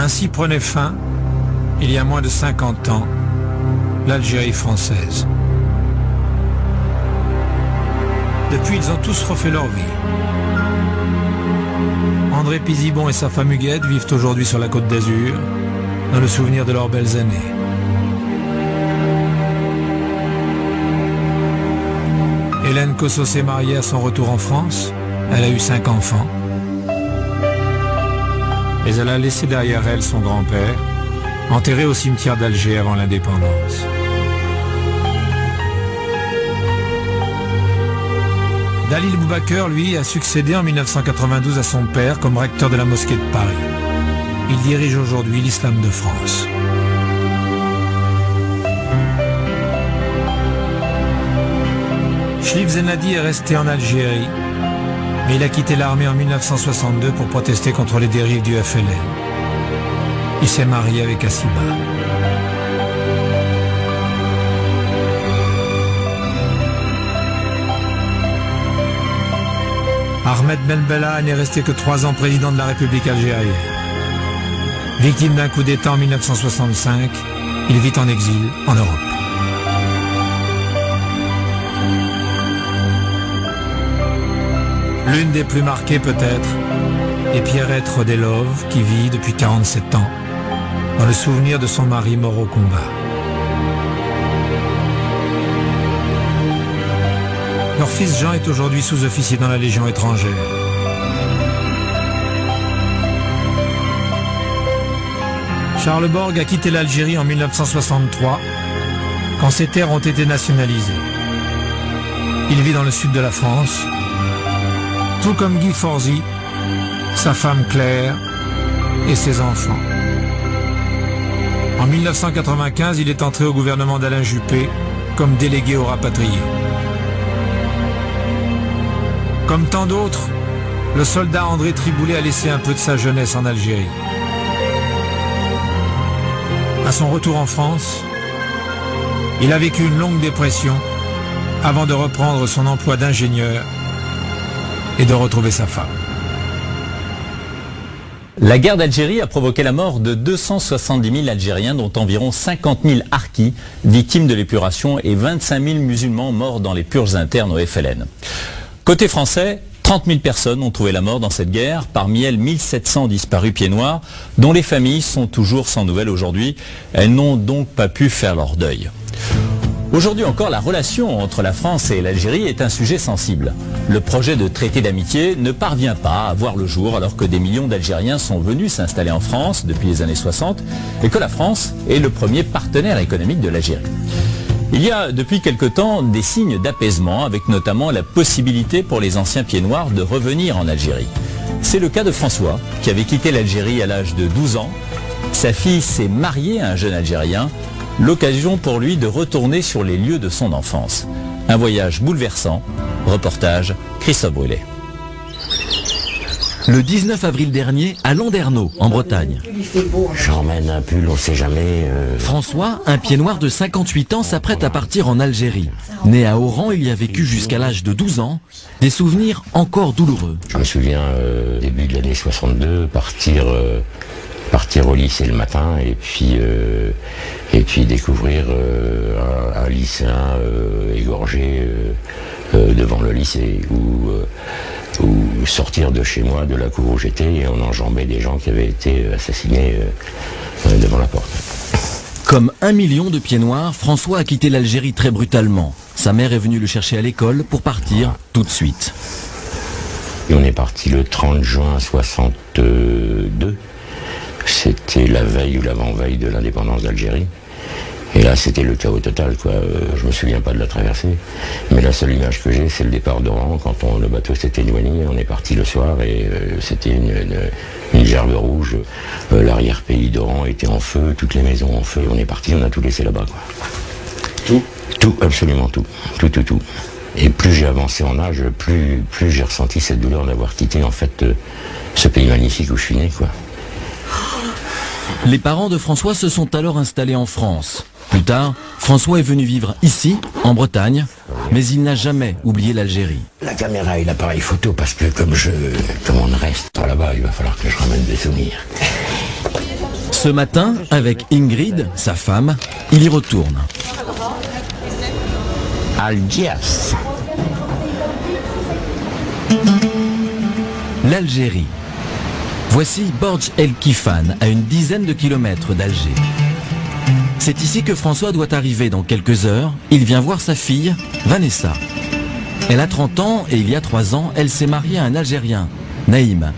Ainsi prenait fin, il y a moins de 50 ans, l'Algérie française. Depuis, ils ont tous refait leur vie. André Pizibon et sa femme Huguette vivent aujourd'hui sur la Côte d'Azur, dans le souvenir de leurs belles années. Hélène Cossos s'est mariée à son retour en France. Elle a eu 5 enfants. Mais elle a laissé derrière elle son grand-père, enterré au cimetière d'Alger avant l'indépendance. Dalil Boubaker, lui, a succédé en 1992 à son père comme recteur de la mosquée de Paris. Il dirige aujourd'hui l'islam de France. Chlif Zenadi est resté en Algérie, mais il a quitté l'armée en 1962 pour protester contre les dérives du FLN. Il s'est marié avec Assiba. Ahmed Ben Bella n'est resté que 3 ans président de la République algérienne. Victime d'un coup d'État en 1965, il vit en exil en Europe. L'une des plus marquées peut-être est Pierrette Rodelov qui vit depuis 47 ans dans le souvenir de son mari mort au combat. Leur fils Jean est aujourd'hui sous-officier dans la Légion étrangère. Charles Borg a quitté l'Algérie en 1963 quand ses terres ont été nationalisées. Il vit dans le sud de la France, tout comme Guy Forzi, sa femme Claire et ses enfants. En 1995, il est entré au gouvernement d'Alain Juppé comme délégué aux rapatriés. Comme tant d'autres, le soldat André Triboulet a laissé un peu de sa jeunesse en Algérie. À son retour en France, il a vécu une longue dépression avant de reprendre son emploi d'ingénieur et de retrouver sa femme. La guerre d'Algérie a provoqué la mort de 270 000 Algériens, dont environ 50 000 harkis, victimes de l'épuration, et 25 000 musulmans morts dans les purges internes au FLN. Côté français, 30 000 personnes ont trouvé la mort dans cette guerre, parmi elles 1700 disparus pieds noirs, dont les familles sont toujours sans nouvelles aujourd'hui. Elles n'ont donc pas pu faire leur deuil. Aujourd'hui encore, la relation entre la France et l'Algérie est un sujet sensible. Le projet de traité d'amitié ne parvient pas à voir le jour alors que des millions d'Algériens sont venus s'installer en France depuis les années 60 et que la France est le premier partenaire économique de l'Algérie. Il y a depuis quelque temps des signes d'apaisement avec notamment la possibilité pour les anciens pieds noirs de revenir en Algérie. C'est le cas de François qui avait quitté l'Algérie à l'âge de 12 ans. Sa fille s'est mariée à un jeune Algérien. L'occasion pour lui de retourner sur les lieux de son enfance. Un voyage bouleversant. Reportage Christophe Brûlé. Le 19 avril dernier, à Landerneau, en Bretagne. J'emmène un pull, on sait jamais. François, un pied noir de 58 ans, s'apprête à partir en Algérie. Né à Oran, il y a vécu jusqu'à l'âge de 12 ans. Des souvenirs encore douloureux. Je me souviens, début de l'année 62, partir au lycée le matin et puis découvrir un lycéen égorgé devant le lycée ou sortir de chez moi, de la cour où j'étais, et on enjambait des gens qui avaient été assassinés devant la porte. Comme 1 million de pieds noirs, François a quitté l'Algérie très brutalement. Sa mère est venue le chercher à l'école pour partir tout de suite. Et on est parti le 30 juin 62. C'était la veille ou l'avant-veille de l'indépendance d'Algérie. Et là, c'était le chaos total, quoi. Je me souviens pas de la traversée. Mais la seule image que j'ai, c'est le départ d'Oran. Quand le bateau s'est éloigné, on est parti le soir et c'était une gerbe rouge. L'arrière-pays d'Oran était en feu, toutes les maisons en feu. On est parti, on a tout laissé là-bas, quoi. Tout, absolument tout. Tout. Et plus j'ai avancé en âge, plus j'ai ressenti cette douleur d'avoir quitté, en fait, ce pays magnifique où je suis né, quoi. Les parents de François se sont alors installés en France. Plus tard, François est venu vivre ici, en Bretagne, mais il n'a jamais oublié l'Algérie. La caméra et l'appareil photo, parce que comme on reste là-bas, il va falloir que je ramène des souvenirs. Ce matin, avec Ingrid, sa femme, il y retourne. Algiers. L'Algérie. Voici Borj El Kifan, à une dizaine de kilomètres d'Alger. C'est ici que François doit arriver dans quelques heures. Il vient voir sa fille, Vanessa. Elle a 30 ans et il y a 3 ans, elle s'est mariée à un Algérien, Naïm.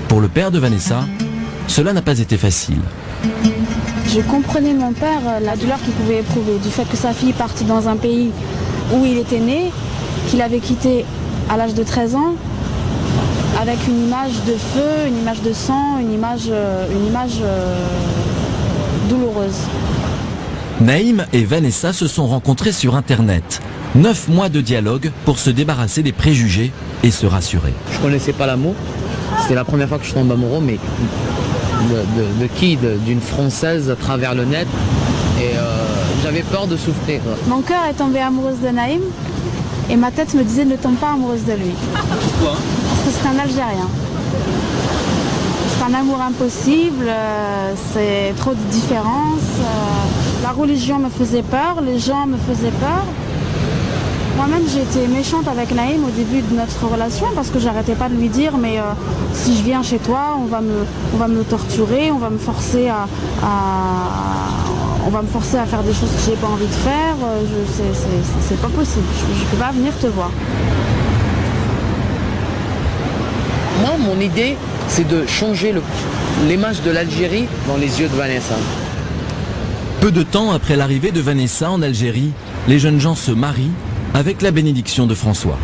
Pour le père de Vanessa, cela n'a pas été facile. Je comprenais mon père, la douleur qu'il pouvait éprouver du fait que sa fille parte dans un pays où il était né, qu'il avait quitté à l'âge de 13 ans, avec une image de feu, une image de sang, une image douloureuse. Naïm et Vanessa se sont rencontrés sur Internet. 9 mois de dialogue pour se débarrasser des préjugés et se rassurer. Je connaissais pas l'amour. C'était la première fois que je tombe amoureux, mais d'une Française à travers le net. Et j'avais peur de souffrir. Mon cœur est tombé amoureuse de Naïm et ma tête me disait ne tombe pas amoureuse de lui. Pourquoi? Parce que c'est un Algérien. C'est un amour impossible, c'est trop de différences. La religion me faisait peur, les gens me faisaient peur. Moi-même, j'ai été méchante avec Naïm au début de notre relation parce que j'arrêtais pas de lui dire mais si je viens chez toi, on va me torturer, on va me forcer à faire des choses que j'ai pas envie de faire. C'est pas possible. Je peux pas venir te voir. Moi, mon idée, c'est de changer l'image de l'Algérie dans les yeux de Vanessa. Peu de temps après l'arrivée de Vanessa en Algérie, les jeunes gens se marient avec la bénédiction de François.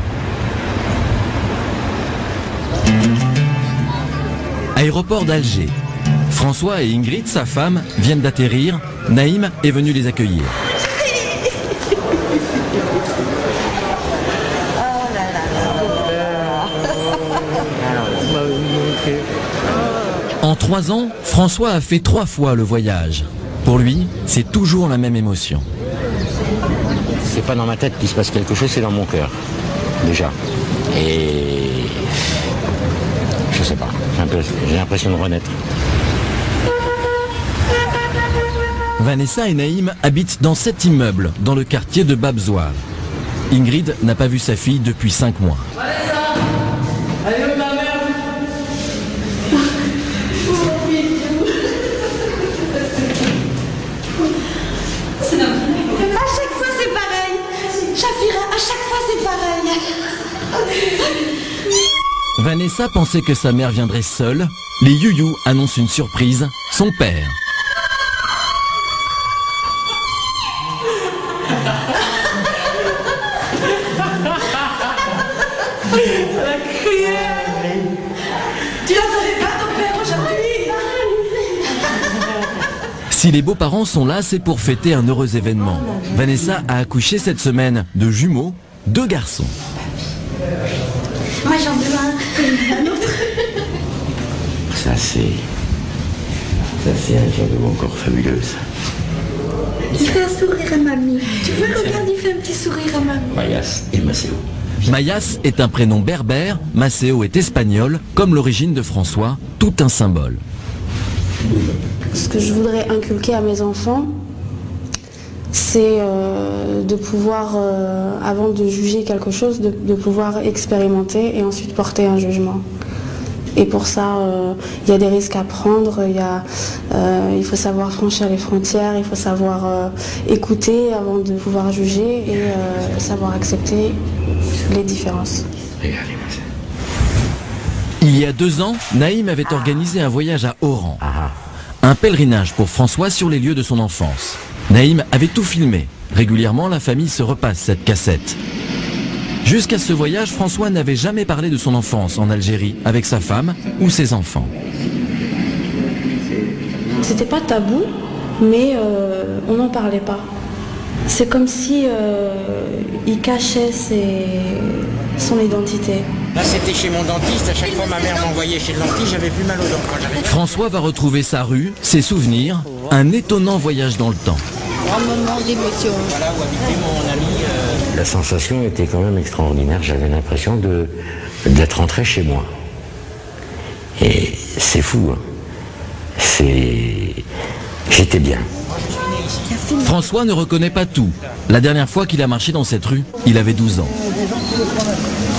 Aéroport d'Alger. François et Ingrid, sa femme, viennent d'atterrir. Naïm est venu les accueillir. En 3 ans, François a fait 3 fois le voyage. Pour lui, c'est toujours la même émotion. C'est pas dans ma tête qu'il se passe quelque chose, c'est dans mon cœur, déjà. Et je sais pas, j'ai l'impression de renaître. Vanessa et Naïm habitent dans cet immeuble, dans le quartier de Babzoar. Ingrid n'a pas vu sa fille depuis 5 mois. Vanessa pensait que sa mère viendrait seule. Les Youyou annoncent une surprise, son père. Tu n'entendais pas ton père aujourd'hui? Si les beaux-parents sont là, c'est pour fêter un heureux événement. Vanessa a accouché cette semaine de jumeaux, 2 garçons. Moi j'en veux un autre. Ça c'est un cadeau encore fabuleux, ça. Il fait un sourire à mamie. Tu veux regarde, il fait un petit sourire à mamie. Mayas et Maceo. Mayas est un prénom berbère, Maceo est espagnol, comme l'origine de François, tout un symbole. Ce que je voudrais inculquer à mes enfants, c'est de pouvoir, avant de juger quelque chose, de pouvoir expérimenter et ensuite porter un jugement. Et pour ça, il y a des risques à prendre, il faut savoir franchir les frontières, il faut savoir écouter avant de pouvoir juger et savoir accepter les différences. Il y a 2 ans, Naïm avait organisé un voyage à Oran. Un pèlerinage pour François sur les lieux de son enfance. Naïm avait tout filmé. Régulièrement, la famille se repasse cette cassette. Jusqu'à ce voyage, François n'avait jamais parlé de son enfance en Algérie avec sa femme ou ses enfants. C'était pas tabou, mais on n'en parlait pas. C'est comme si il cachait son identité. Là, c'était chez mon dentiste. À chaque fois, ma mère m'envoyait chez le dentiste. J'avais plus mal aux dents quand j'arrivais. François va retrouver sa rue, ses souvenirs, un étonnant voyage dans le temps. Un moment d'émotion. Voilà où habitait mon ami. La sensation était quand même extraordinaire. J'avais l'impression d'être rentré chez moi. Et c'est fou, hein. J'étais bien. François ne reconnaît pas tout. La dernière fois qu'il a marché dans cette rue, il avait 12 ans.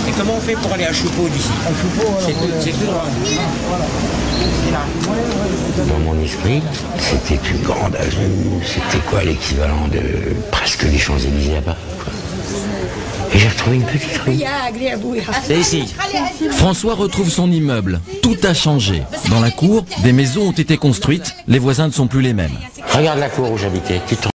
Et comment on fait pour aller à Choupeau d'ici? C'est tout droit. Dans mon esprit, c'était une grande avenue. C'était quoi l'équivalent de presque les Champs-Élysées à Paris, quoi. Et j'ai retrouvé une petite rue. C'est ici. François retrouve son immeuble. Tout a changé. Dans la cour, des maisons ont été construites. Les voisins ne sont plus les mêmes. Regarde la cour où j'habitais. Tu te